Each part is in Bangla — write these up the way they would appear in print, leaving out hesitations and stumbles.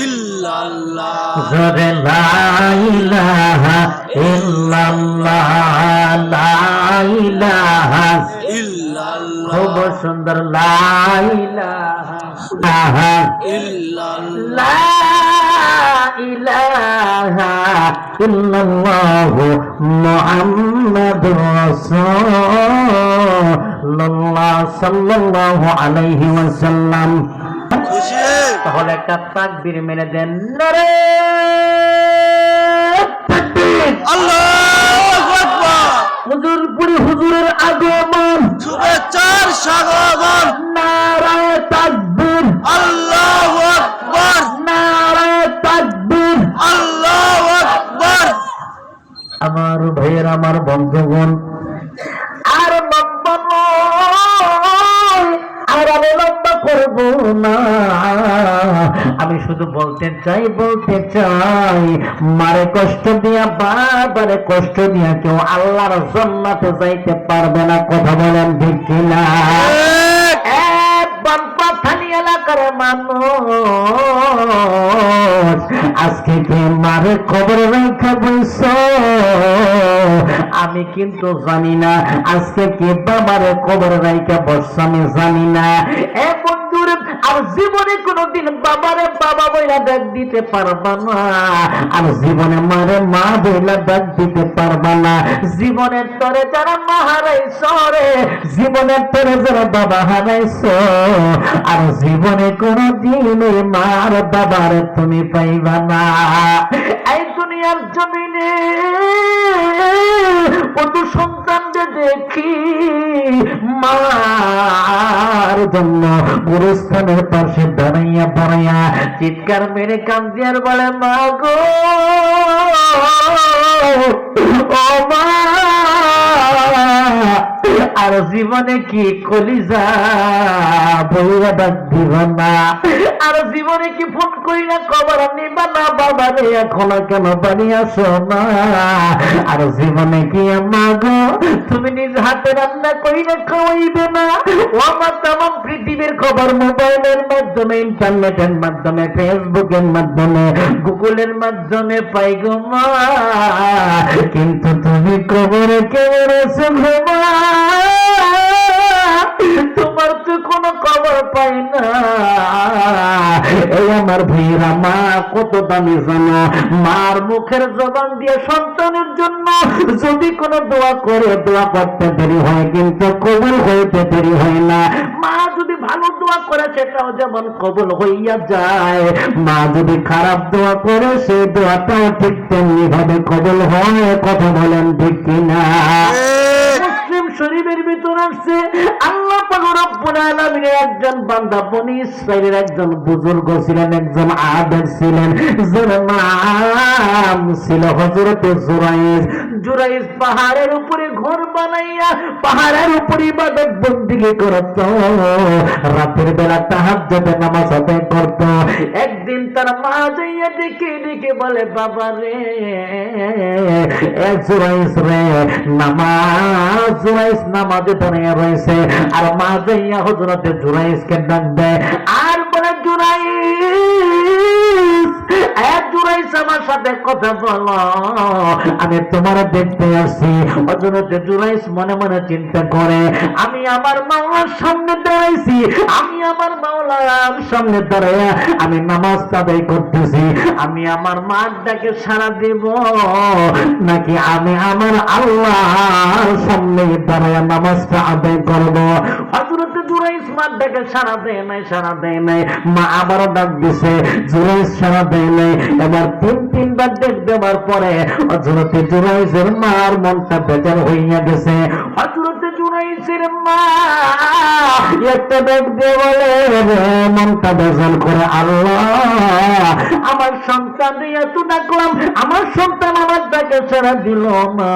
ইল্লাল্লাহ জোরে লা ইলাহা ইল্লাল্লাহ লা ইলাহা ইল্লাল্লাহ খুব সুন্দর লা ইলাহা ইল্লাল্লাহ লা ইলাহা ইল্লাল্লাহ মুহাম্মাদুর রাসূলুল্লাহ সাল্লাল্লাহু আলাইহি ওয়াসাল্লাম। তাহলে একটা তাকবীর মেনে দেন, নারে তাকবীর, আল্লাহু আকবার। হুজুরপুরি হুজুরের আগমন, শুভেচ্ছার স্বাগতম, নারে তাকবীর, আল্লাহু আকবার, নারে তাকবীর, আল্লাহু আকবার। আমার ভাইয়ের, আমার বন্ধুগণ, আর লম্বা নয়, আর আমি লম্বা করব না। আমি শুধু বলতে চাই মারে কষ্ট দিয়া, বাবারে কষ্ট দিয়া কেউ আল্লাহর জান্নাতে যাইতে পারবে না। কথা বলেন ঠিক কিনা? বানপাথানি এলাকার মানুষ আজকে কে মারে খবর রেখে বলছ, আমি কিন্তু জানি না। আজকে কে বাবারে খবর রেখে বসছ, আমি জানি না। এ বন্ধুর, আর জীবনে কোনদিন বাবারে বাবা বইলা ডাক দিতে পারবা না, আর জীবনে মারে মা বইলা ডাক দিতে পারবা না। জীবনের তরে যারা মা হারাইছ রে, জীবনের তরে যারা বাবা হারাইছ, আর জীবনে কোনদিন মার বাবার তুমি পাইবা না। এই দুনিয়ার জমিনে কত সন্তানদের দেখি মার জন্য গুরুস্থানের পাশে দাঁড়াইয়া চিৎকার মেরে কান্দিয়ার বলে, মা গো, ও মা, আর জীবনে কি কলিজা বইরা ডাক দিব না, আর জীবনে কি ফোন কইরা খবর নিবা না, বাবা রে এখন কেন বাড়ি আসো না, আর জীবনে কি মা গো তুমি নিজ হাতে রান্না কইরা খাওয়াইবে না। ও আমার তামাম পৃথিবীর খবর মোবাইলের মাধ্যমে, ইন্টারনেটের মাধ্যমে, ফেসবুকের মাধ্যমে, গুগলের মাধ্যমে পাই গো মা, কিন্তু তুমি খবরে কেমন আছো মা, তোমার তো কোনো খবর পাই না। এই আমার ভাইরা, মা কত দামি জানো? মার মুখের জবান দিয়ে সন্তানের জন্য যদি কোনো দোয়া করে, দোয়া করতে দেরি হয় কিন্তু কবুল হইতে দেরি হয় না। মা যদি ভালো দোয়া করে সেটাও যেমন কবুল হইয়া যায়, মা যদি খারাপ দোয়া করে সেই দোয়াটাও ঠিক তেমনি ভাবে কবুল হয়। কথা বলেন ঠিক কিনা? মুসলিম শরীফের ভিতর আছে, আল্লাহ পাক রব্বুল আলামিনের একজন বান্দা, বনি ইসরাইলের একজন বুজুর্গ ছিলেন, একজন আবেদ ছিলেন, যার নাম ছিল হযরত জুরাইজ। জুরাইজ পাহাড়ের উপরে ঘর বানাইয়া পাহাড়ের উপরে ইবাদত বন্দেগী করত, রাতের বেলা তাহাজ্জুদে নামাজ আদায় করত। একদিন তার মা যাইয়া ডেকে বলে, বাবা রে, জুরাইজ রে, নামাজ। জুরাইজ নামাজে দাঁড়িয়ে রয়েছে, আর মা যাইয়া হযরতে জুরাইজকে ডাক দেয় আর বলে, জুরাইজ আমার সাথে কথা বলো, আমি তোমার দেখতে আসছি। হযরতে জুরাইজ মনে মনে চিন্তা করে, আমি আমার মাওলার সামনে দাঁড়াইছি, আমি আমার মাওলার সামনে দাঁড়াইয়া আমি নামাজ আদায় করতেছি, আমি আমার মার ডাকে সাড়া দিব নাকি আমি আমার আল্লাহর সামনে দাঁড়াইয়া নামাজটা আদায় করব? হযরতে জুরাইজ মার ডাকে সাড়া দেয় নাই। মা আবারও ডাক দিছে, জুরাইজ সাড়া দেয় নাই। এবার তিনবার ডাক দেওয়ার পরে হযরতে জুরাইজের মার মনটা বেজার হইয়া গেছে। হযরতে জুরাইজের মা একটা ডাক দিয়ে বলে, মনটা বেজার করে, আল্লাহ, আমার সন্তান এত ডাকলাম, আমার সন্তান আমার ডাকে সাড়া দিল না,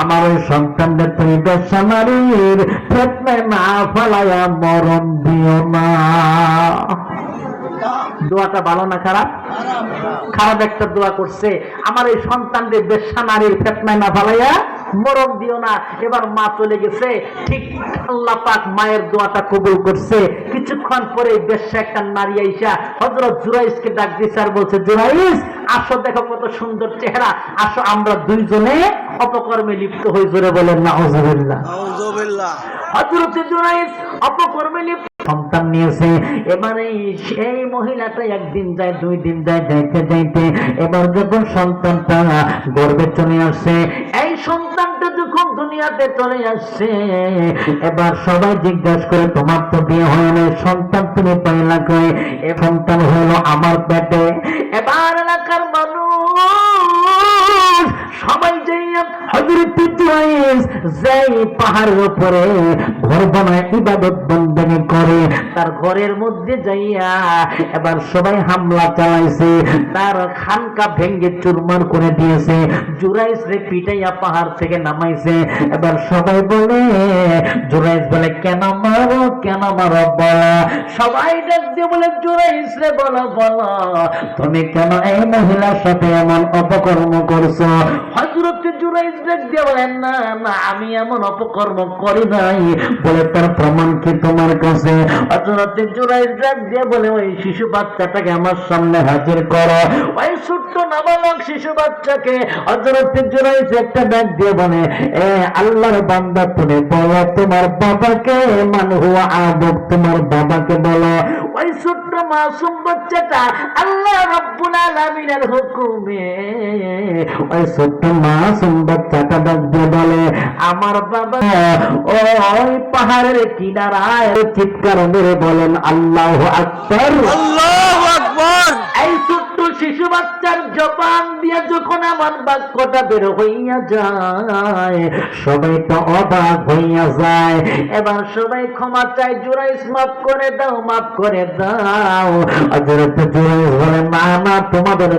আমার ওই সন্তানদের তুমি বেশ্যা নারীর ফিতনায় না ফালাইয়া মরণ দিও না। দোয়াটা ভালো না খারাপ? খারাপ একটা দোয়া করছে, আমার এই সন্তানদের বেশ্যা নারীর ফিতনায় না ফালাইয়া মরণ দিও না। এবার মা চলে গেছে, ঠিক আল্লাহ পাক মায়ের দোয়াটা কবুল করছে। কিছুক্ষণ পরে বেশ্যা একটা নারী আইসা হযরত জুরাইজকে ডাক দিছে আর বলছে, জুরাইজ আসো, দেখো কত সুন্দর চেহারা, আসো আমরা দুইজনে অপকর্মে লিপ্ত হই। জোরে বলেন নাউজুবিল্লাহ। হযরত জুরাইজ অপকর্মে লিপ্ত, সন্তান নিয়েছে। এবারে সেই মহিলাটা একদিন যায়, 2 দিন যায়, যাইতে যাইতে এবার যখন সন্তানটা গর্ভে চলে আসে, এই সন্তানটা যখন দুনিয়াতে চলে আসছে, এবার সবাই জিজ্ঞাসা করে, তোমার তো বিয়ে হয় না, সন্তান তুমি পাইলা কই? এ সন্তান হলো আমার পেটে। এবার এলাকার মানুষ সবাই যাইয়া হযরত জুরাইজ যেই পাহাড়ের উপরে ঘর বানায় ইবাদত বন্দেগি করে, তার ঘরের মধ্যে যাইয়া এবার সবাই হামলা চালাইছে, তার খানকা ভেঙ্গে চুরমার করে দিয়েছে, জুরাইজ রে পিটাইয়া পাহাড় থেকে নামাইছে। এবার সবাই বলে, জুরাইজ বলে, কেন মারো, কেন মারো বলো। সবাই ডাক দিয়ে বলে, জুরাইজ রে বলো, বলো তুমি কেন এই মহিলার সাথে এমন অপকর্ম করছো? হযরত জুরাইজ ডাক দিয়ে বলেন, না না, আমি এমন অপকর্ম করি নাই। বলে, তার প্রমাণ কি তোমার কাছে? হযরত জুরাইজ ডাক দিয়ে বলে, ওই শিশু বাচ্চাটাকে আমার সামনে হাজির করো। ওই ছোট্ট নাবালক শিশু বাচ্চাকে হযরত জুরাইজ একটা ডাক দিয়ে বলে, এ আল্লাহর বান্দা, তুমি বলো তোমার বাবাকে, মান হুয়া আবুক, তোমার বাবাকে বলো। ওই ছোট্ট মাসুম বাচ্চাটা আল্লাহ রাব্বুল আলামিনের হুকুমে ওই ছোট্ট মাসুম বাচ্চাটা ডাক দিয়ে বলে, আমার বাবা ওই পাহাড়ের কিনারায়। চিৎকার মেরে বলেন, আল্লাহু আকবার, আল্লাহু আকবার। এই ছোট্ট শিশু বাচ্চার জবান দিয়ে যখন আমার বাক্যটা বের হইয়া যায়, সবাই তো অবাক হইয়া যায়। এবার সবাই ক্ষমা চায়, জুরাইজ মাফ করে দাও, মাফ করে দাও। হযরত জুরাইজ বলে, না না, তোমাদের